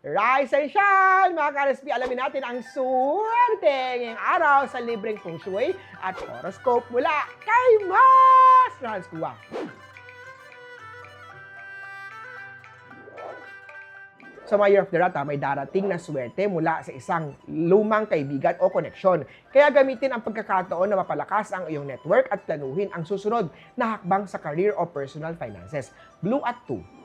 Rise and shine! Mga ka-RSP, alamin natin ang swerte ngayong araw sa libreng feng shui at horoscope mula kay Mas Transkuha. Sa mga Year of the Rat, may darating na swerte mula sa isang lumang kaibigan o koneksyon. Kaya gamitin ang pagkakataon na mapalakas ang iyong network at planuhin ang susunod na hakbang sa career o personal finances. Blue at 2.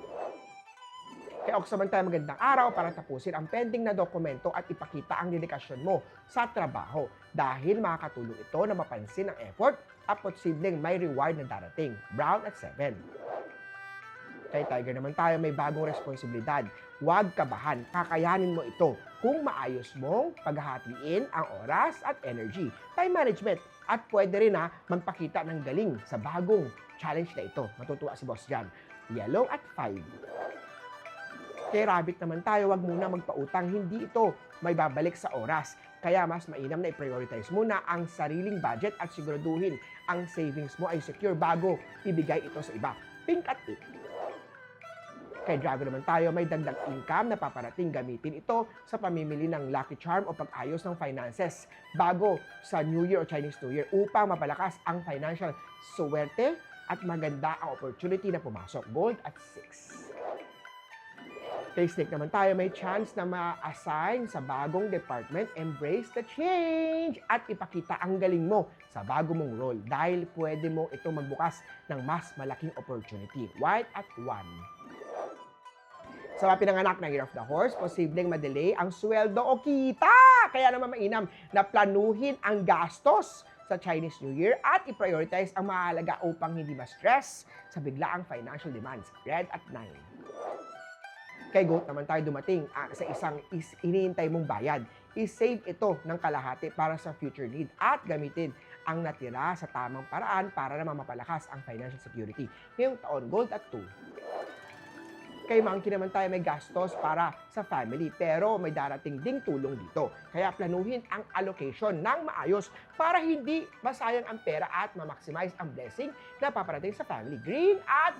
Kaya samantala magandang araw para tapusin ang pending na dokumento at ipakita ang dedikasyon mo sa trabaho dahil makakatulong ito na mapansin ang effort at posibleng may reward na darating. Brown at 7. Kay Tiger naman tayo, may bagong responsibilidad. Huwag kabahan, kakayanin mo ito kung maayos mong paghahatiin ang oras at energy. Time management at pwede rin magpakita ng galing sa bagong challenge na ito. Matutuwa si boss dyan. Yellow at 5. Kay Rabbit naman tayo, wag muna magpautang, hindi ito may babalik sa oras. Kaya mas mainam na i-prioritize muna ang sariling budget at siguraduhin ang savings mo ay secure bago ibigay ito sa iba. Pink at 8. Kay Dragon naman tayo, may dagdag income na paparating, gamitin ito sa pamimili ng Lucky Charm o pag-ayos ng finances bago sa New Year o Chinese New Year upang mapalakas ang financial swerte at maganda ang opportunity na pumasok. Gold at 6. Kay Snake naman tayo, may chance na ma-assign sa bagong department. Embrace the change at ipakita ang galing mo sa bago mong role dahil pwede mo ito magbukas ng mas malaking opportunity. White at 1. Sa mga pinanganak ng Year of the Horse, posibleng madelay ang sweldo o kita. Kaya naman mainam na planuhin ang gastos sa Chinese New Year at i-prioritize ang mahalaga upang hindi ma-stress sa biglaang financial demands. Red at 9. Kay Goat naman tayo dumating sa isang iniintay mong bayad. I-save ito ng kalahati para sa future need at gamitin ang natira sa tamang paraan para naman mapalakas ang financial security. Ngayong taon, Gold at 2. Kay Monkey naman tayo, may gastos para sa family pero may darating ding tulong dito. Kaya planuhin ang allocation ng maayos para hindi masayang ang pera at ma-maximize ang blessing na paparating sa family. Green at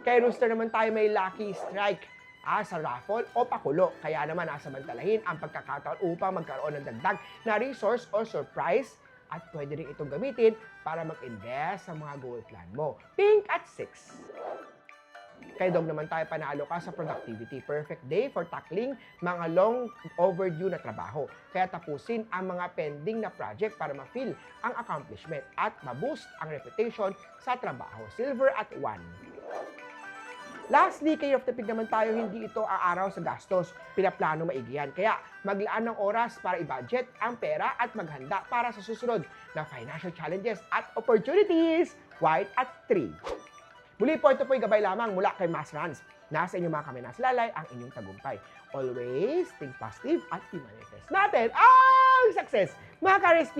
kay Rooster naman tayo, may lucky strike sa raffle o pakulo. Kaya naman nasamantalahin ang pagkakataon upang magkaroon ng dagdag na resource o surprise at pwede rin itong gamitin para mag-invest sa mga goal plan mo. Pink at 6. Kay Dog naman tayo, panalo ka sa productivity. Perfect day for tackling mga long overdue na trabaho. Kaya tapusin ang mga pending na project para ma-feel ang accomplishment at ma-boost ang reputation sa trabaho. Silver at 1. Lastly, kay of the Pig naman tayo, hindi ito aaraw sa gastos. Pinaplano maigi yan. Kaya maglaan ng oras para i-budget ang pera at maghanda para sa susunod na financial challenges at opportunities. White at 3. Muli po, ito po yung gabay lamang mula kay Mas Rans. Nasa inyong mga kamay nasilalay ang inyong tagumpay. Always think positive at i-manifest natin ang success. Mga ka-RSP,